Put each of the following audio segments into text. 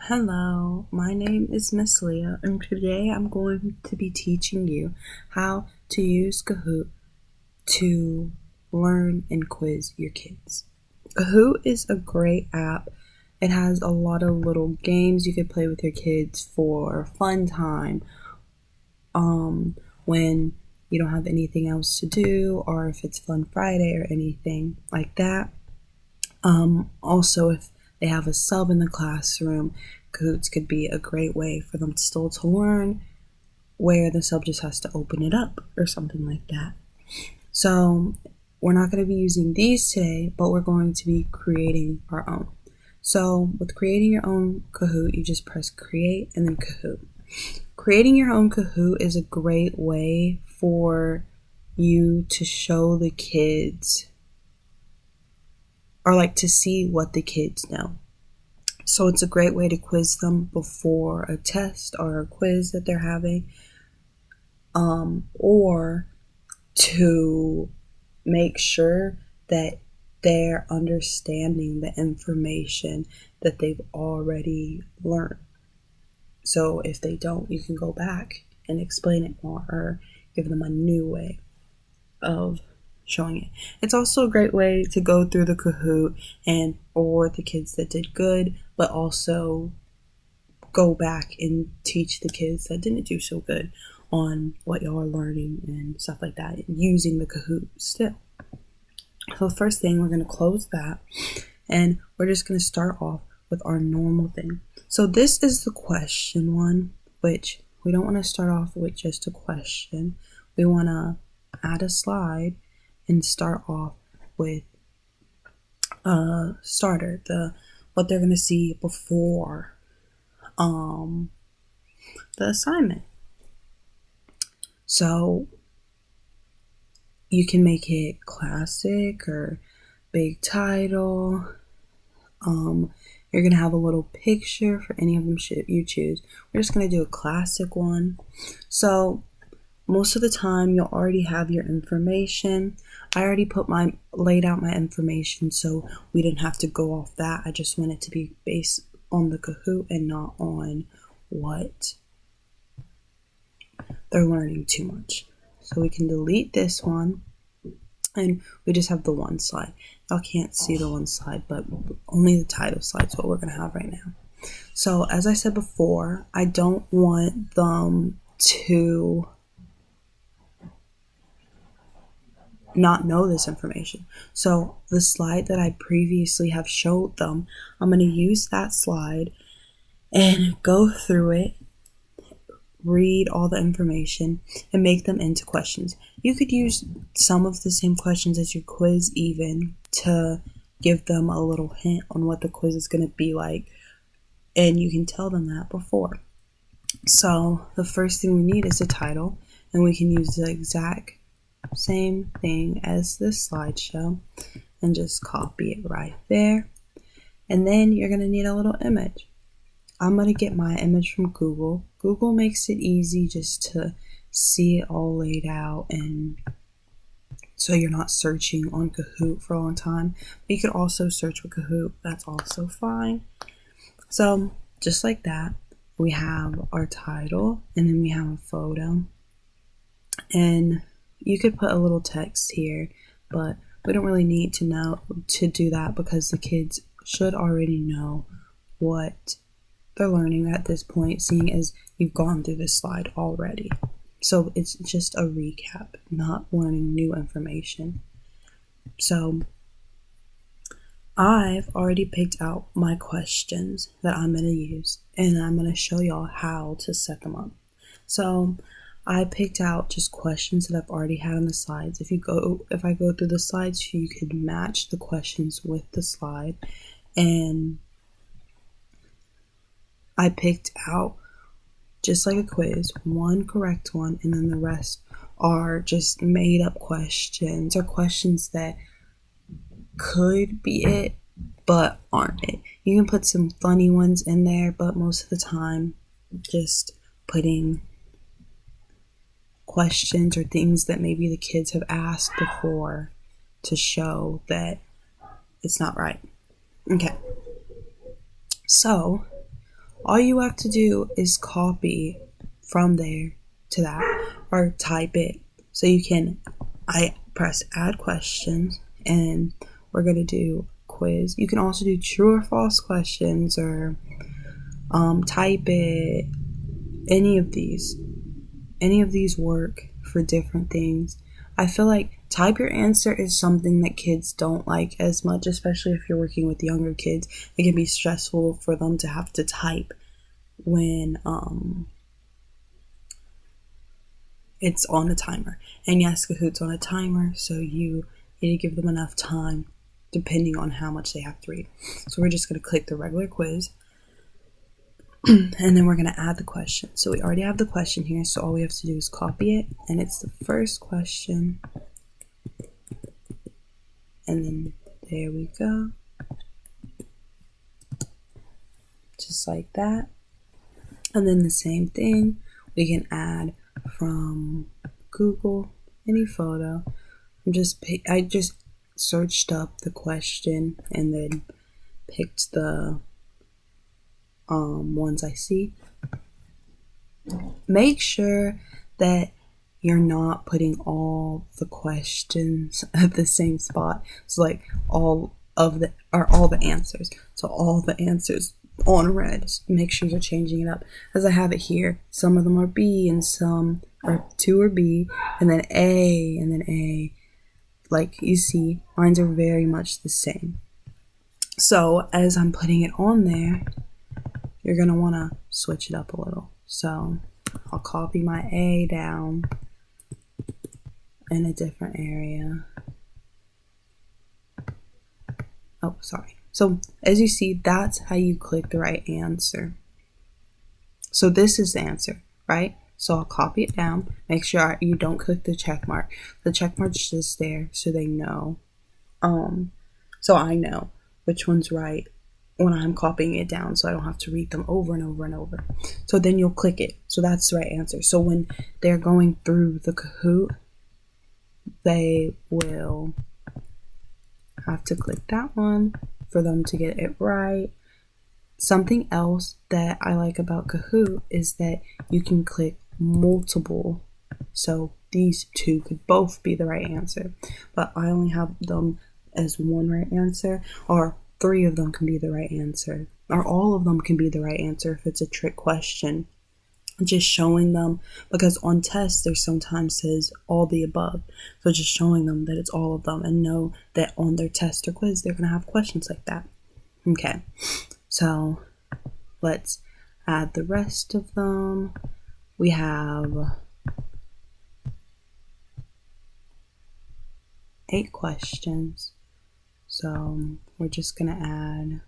Hello, my name is Miss Leah, and today I'm going to be teaching you how to use Kahoot to learn and quiz your kids. Kahoot is a great app. It has a lot of little games you could play with your kids for fun time. When you don't have anything else to do, or if it's Fun Friday or anything like that. Also, if they have a sub in the classroom, Kahoots could be a great way for them still to learn, where the sub just has to open it up or something like that. So we're not going to be using these today, but we're going to be creating our own. So with creating your own Kahoot, you just press create and then Kahoot. Creating your own Kahoot is a great way for you to show the kids, or like to see what the kids know. So it's a great way to quiz them before a test or a quiz that they're having, or to make sure that they're understanding the information that they've already learned. So if they don't, you can go back and explain it more or give them a new way of showing it. It's also a great way to go through the Kahoot and reward the kids that did good, but also go back and teach the kids that didn't do so good on what y'all are learning and stuff like that, using the Kahoot still. So the first thing, we're going to close that, and we're just going to start off with our normal thing. So this is the question one, which we don't want to start off with just a question. We want to add a slide and start off with a starter, what they're going to see before the assignment. So you can make it classic or big title. You're going to have a little picture for any of them you choose. We're just going to do a classic one. So most of the time you'll already have your information. I already laid out my information, so we didn't have to go off that. I just want it to be based on the Kahoot and not on what they're learning too much. So we can delete this one, and we just have the one slide. Y'all can't see the one slide, but only the title slide is what we're going to have right now. So as I said before, I don't want them to not know this information. So the slide that I previously have showed them, I'm going to use that slide and go through it, read all the information, and make them into questions. You could use some of the same questions as your quiz even to give them a little hint on what the quiz is going to be like, and you can tell them that before. So the first thing we need is a title, and we can use the exact same thing as this slideshow and just copy it right there. And then you're going to need a little image. I'm going to get my image from Google. Google makes it easy just to see it all laid out, and so you're not searching on Kahoot for a long time. But you could also search with Kahoot. That's also fine. So just like that, we have our title, and then we have a photo, and you could put a little text here, but we don't really need to do that because the kids should already know what they're learning at this point, seeing as you've gone through this slide already. So it's just a recap, not learning new information. So I've already picked out my questions that I'm going to use, and I'm going to show y'all how to set them up. So I picked out just questions that I've already had on the slides. If I go through the slides, you could match the questions with the slide. And I picked out, just like a quiz, one correct one, and then the rest are just made up questions, or questions that could be it, but aren't it. You can put some funny ones in there, but most of the time, just putting questions or things that maybe the kids have asked before to show that it's not right. Okay. So all you have to do is copy from there to that, or type it. So you can, I press add questions, and we're going to do quiz. You can also do true or false questions, or type it. Any of these work for different things. I feel like type your answer is something that kids don't like as much, especially if you're working with younger kids. It can be stressful for them to have to type when it's on a timer. And yes, Kahoot's on a timer, so you need to give them enough time depending on how much they have to read. So we're just going to click the regular quiz, and then we're going to add the question. So we already have the question here, so all we have to do is copy it, and it's the first question. And then there we go. Just like that. And then the same thing, we can add from Google, any photo. I just searched up the question and then picked the ones I see. Make sure that you're not putting all the questions at the same spot. So like all the answers. So all the answers on red. Just make sure you're changing it up. As I have it here, some of them are B and some are 2 or B, and then A, and then A. Like you see, mines are very much the same. So as I'm putting it on there, you're going to want to switch it up a little. So I'll copy my A down in a different area. Oh, sorry. So as you see, that's how you click the right answer. So this is the answer, right? So I'll copy it down. Make sure you don't click the check mark. The check mark's just there so they know. So I know which one's right when I'm copying it down, so I don't have to read them over and over and over. So then you'll click it. So that's the right answer. So when they're going through the Kahoot, they will have to click that one for them to get it right. Something else that I like about Kahoot is that you can click multiple. So these 2 could both be the right answer, but I only have them as one right answer, or 3 of them can be the right answer, or all of them can be the right answer if it's a trick question. Just showing them, because on tests there sometimes says all the above, so just showing them that it's all of them, and know that on their test or quiz they're going to have questions like that. Okay, so let's add the rest of them. We have 8 questions, so we're just going to add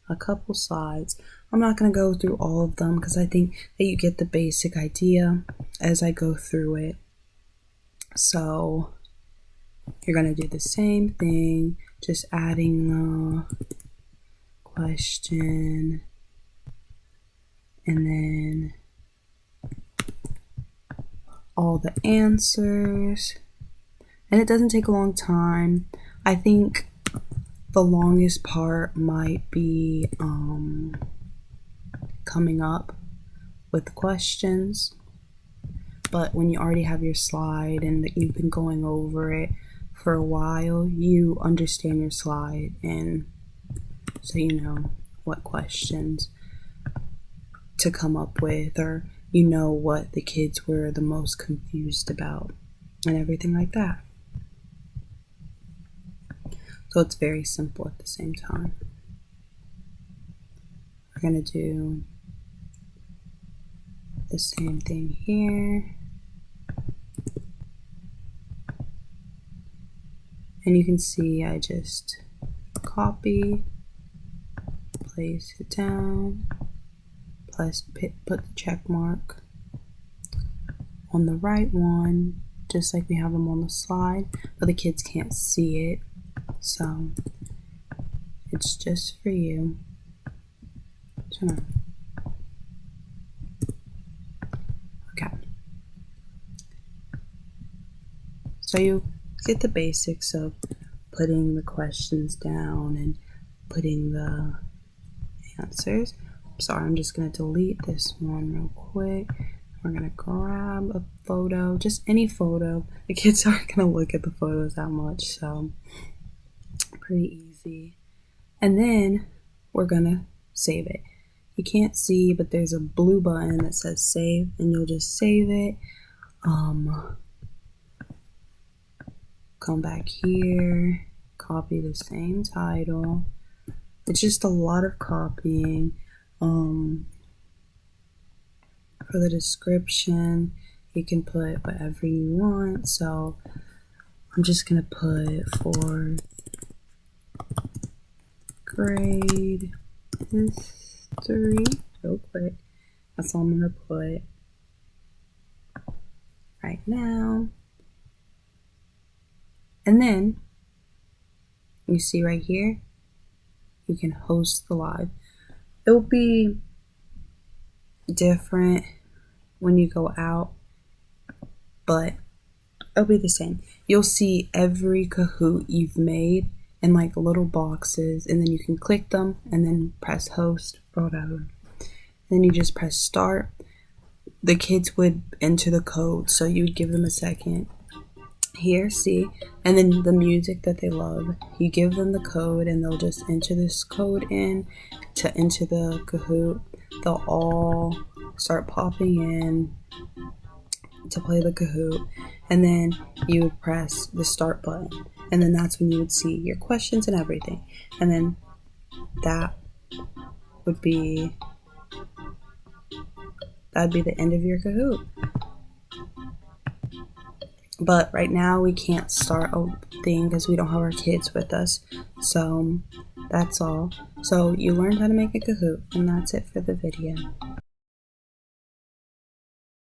a couple slides. I'm not going to go through all of them because I think that you get the basic idea as I go through it. So you're going to do the same thing, just adding the question, and then all the answers. And it doesn't take a long time. I think the longest part might be coming up with the questions. But when you already have your slide and that you've been going over it for a while, you understand your slide, and so you know what questions to come up with, or you know what the kids were the most confused about, and everything like that. So it's very simple at the same time. We're going to do the same thing here. And you can see I just copy, place it down, plus put the check mark on the right one, just like we have them on the slide, but the kids can't see it. So it's just for you. Okay. So you get the basics of putting the questions down and putting the answers. sorry, I'm just gonna delete this one real quick. We're gonna grab a photo, just any photo. The kids aren't gonna look at the photos that much, so pretty easy. And then we're gonna save it. You can't see, but there's a blue button that says save, and you'll just save it. Come back here, copy the same title. It's just a lot of copying. For the description, you can put whatever you want. So I'm just gonna put for grade history real quick. That's all I'm gonna put right now. And then you see right here, you can host the live. It'll be different when you go out, but it'll be the same. You'll see every Kahoot you've made in like little boxes, and then you can click them and then press host or whatever. Then you just press start. The kids would enter the code, so you would give them a second. Here, see, and then the music that they love, you give them the code and they'll just enter this code in to enter the Kahoot. They'll all start popping in to play the Kahoot, and then you would press the start button, and then that's when you would see your questions and everything, and then that'd be the end of your Kahoot. But right now we can't start a thing because we don't have our kids with us. So that's all. So you learned how to make a Kahoot, and that's it for the video.